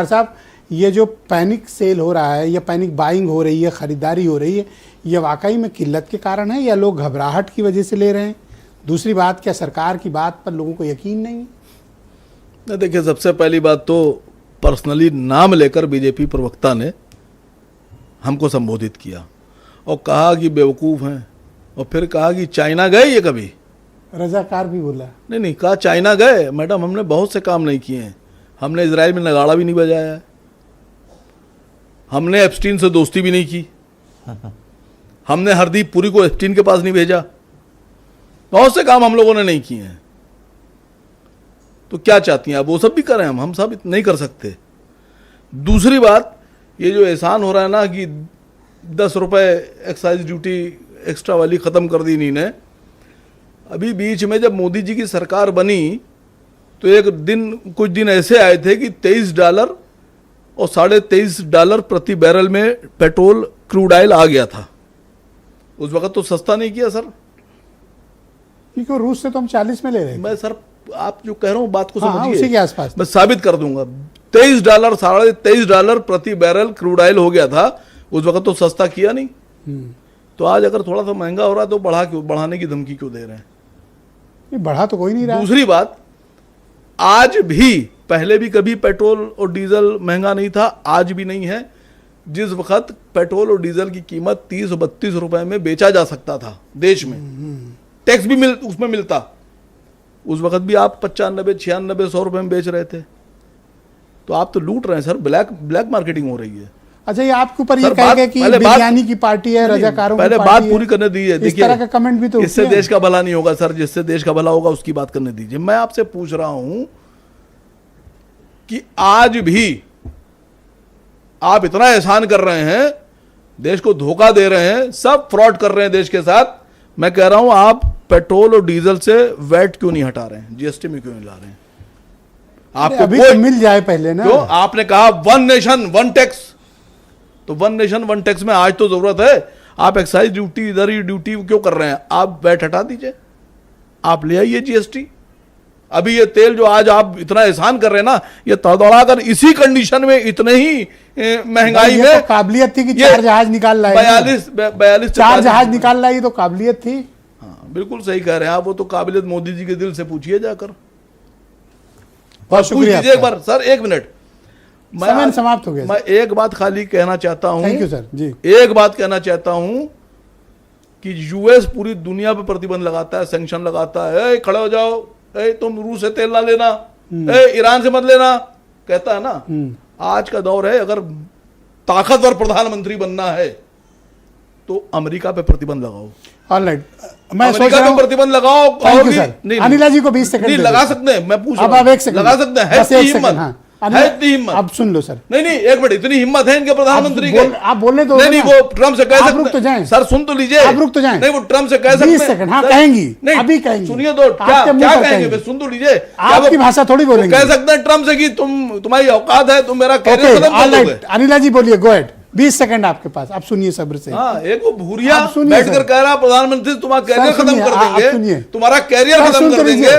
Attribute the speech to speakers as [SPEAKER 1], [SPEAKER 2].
[SPEAKER 1] साहब, ये जो पैनिक सेल हो रहा है या पैनिक बाइंग हो रही है, खरीदारी हो रही है, ये वाकई में किल्लत के कारण है या लोग घबराहट की वजह से ले रहे हैं? दूसरी बात, क्या सरकार की बात पर लोगों को यकीन नहीं है?
[SPEAKER 2] देखिए, सबसे पहली बात तो पर्सनली नाम लेकर बीजेपी प्रवक्ता ने हमको संबोधित किया और कहा कि बेवकूफ़ हैं, और फिर कहा कि चाइना गए ये कभी?
[SPEAKER 1] रजाकार भी बोला।
[SPEAKER 2] नहीं, कहा चाइना गए। मैडम, हमने बहुत से काम नहीं किए हैं। हमने इजराइल में नगाड़ा भी नहीं बजाया है, हमने एप्स्टीन से दोस्ती भी नहीं की, हमने हरदीप पुरी को एप्स्टीन के पास नहीं भेजा, बहुत से काम हम लोगों ने नहीं किए हैं। तो क्या चाहती हैं आप? वो सब भी करें, हम सब नहीं कर सकते। दूसरी बात, ये जो एहसान हो रहा है ना कि 10 रुपए एक्साइज ड्यूटी एक्स्ट्रा वाली ख़त्म कर दी इन्हीं ने। अभी बीच में जब मोदी जी की सरकार बनी तो कुछ दिन ऐसे आए थे कि $23 और $23.5 प्रति बैरल में पेट्रोल क्रूड ऑयल आ गया था। उस वक्त तो सस्ता नहीं किया सर,
[SPEAKER 1] क्योंकि रूस से तो हम 40 में ले रहे हैं।
[SPEAKER 2] मैं सर, आप जो कह रहा हूँ बात को समझिए,
[SPEAKER 1] उसी के आसपास
[SPEAKER 2] मैं साबित कर दूंगा। $23, $23.5 प्रति बैरल क्रूड ऑयल हो गया था। उस वक्त तो सस्ता किया नहीं। तो आज अगर थोड़ा सा महंगा हो रहा है तो बढ़ाने की धमकी क्यों दे रहे हैं?
[SPEAKER 1] ये बढ़ा तो कोई नहीं रहा।
[SPEAKER 2] दूसरी बात, आज भी, पहले भी कभी पेट्रोल और डीजल महंगा नहीं था, आज भी नहीं है। जिस वक्त पेट्रोल और डीजल की कीमत 30 और 32 रुपए में बेचा जा सकता था देश में, टैक्स भी उसमें मिलता, उस वक्त भी आप 95, 96, 100 रुपए में बेच रहे थे। तो आप तो लूट रहे हैं सर, ब्लैक मार्केटिंग हो रही है।
[SPEAKER 1] अच्छा, ये आपके ऊपर ये कहेगा कि बिरयानी की पार्टी है, रजाकारों की पार्टी है।
[SPEAKER 2] पहले बात पूरी करने दीजिए।
[SPEAKER 1] इस तरह का कमेंट भी तो
[SPEAKER 2] इससे देश का भला नहीं होगा सर, जिससे देश का भला होगा उसकी बात करने दीजिए। मैं आपसे पूछ रहा हूं कि आज भी आप इतना एहसान कर रहे हैं, देश को धोखा दे रहे हैं, सब फ्रॉड कर रहे हैं देश के साथ। मैं कह रहा हूं, आप पेट्रोल और डीजल से वैट क्यों नहीं हटा रहे हैं, जीएसटी में क्यों नहीं ला रहे हैं?
[SPEAKER 1] आपको अभी तो मिल जाए पहले ना।
[SPEAKER 2] क्यों? आपने कहा 1 नेशन 1 टैक्स, तो 1 नेशन 1 टैक्स में आज तो जरूरत है। आप एक्साइज ड्यूटी, इधर ही ड्यूटी क्यों कर रहे हैं? आप वैट हटा दीजिए, आप ले आइए जीएसटी। अभी ये तेल जो आज आप इतना एहसान कर रहे हैं ना, ये तड़तड़ाकर इसी कंडीशन में, इतने ही महंगाई में,
[SPEAKER 1] तो काबिलियत थी कि 4 जहाज निकाल लाए।
[SPEAKER 2] 42
[SPEAKER 1] 4 जहाज निकाल लाई, तो काबिलियत थी।
[SPEAKER 2] हाँ, बिल्कुल सही कह रहे हैं आप। वो तो काबिलियत मोदी जी के दिल से पूछिए जाकर।
[SPEAKER 1] बहुत शुक्रिया
[SPEAKER 2] एक बार सर, 1 मिनट,
[SPEAKER 1] समय समाप्त हो गया।
[SPEAKER 2] मैं एक बात खाली कहना चाहता हूं।
[SPEAKER 1] थैंक यू सर जी।
[SPEAKER 2] एक बात कहना चाहता हूं कि यूएस पूरी दुनिया पे प्रतिबंध लगाता है, सैंक्शन लगाता है। खड़े हो जाओ, तुम रूस से तेल ना लेना, ईरान से मत लेना, कहता है ना। आज का दौर है, अगर ताकतवर प्रधानमंत्री बनना है तो अमेरिका पे प्रतिबंध लगाओ।
[SPEAKER 1] ऑलराइट, मैं सोच
[SPEAKER 2] अमेरिका
[SPEAKER 1] रहा
[SPEAKER 2] पे प्रतिबंध लगाओ।
[SPEAKER 1] नहीं, अनिला जी को 20 सेकंड
[SPEAKER 2] नहीं लगा सकते हैं, मैं पूछ रहा हूं।
[SPEAKER 1] अब आप 1 सेकंड
[SPEAKER 2] लगा सकते हैं, है इतनी हिम्मत।
[SPEAKER 1] अब सुन लो सर।
[SPEAKER 2] नहीं, 1 मिनट, इतनी हिम्मत है इनके प्रधानमंत्री के?
[SPEAKER 1] आप बोलने तो
[SPEAKER 2] नहीं, वो ट्रम्प से कह सकते
[SPEAKER 1] रुक तो जाएं
[SPEAKER 2] सर, सुन तो लीजिए।
[SPEAKER 1] आप रुक तो जाएं।
[SPEAKER 2] नहीं, वो ट्रम्प से कह सकते
[SPEAKER 1] 20 सेकंड, हाँ कहेंगी, अभी कहेंगी।
[SPEAKER 2] सुनिए तो, क्या कहेंगे? सुन तो लीजिए।
[SPEAKER 1] आपकी भाषा थोड़ी बोलेंगे।
[SPEAKER 2] कह सकते हैं ट्रम्प से कि तुम्हारी औकात है, तुम मेरा कैरियर खत्म कर दोगे।
[SPEAKER 1] अनिला जी बोलिए, गो अहेड, 20 सेकंड आपके पास, आप सुनिए सब्र से।
[SPEAKER 2] हाँ, एक वो भूरिया बैठकर कह रहा प्रधानमंत्री तुम्हारा कैरियर खत्म कर देंगे, तुम्हारा कैरियर खत्म कर देंगे।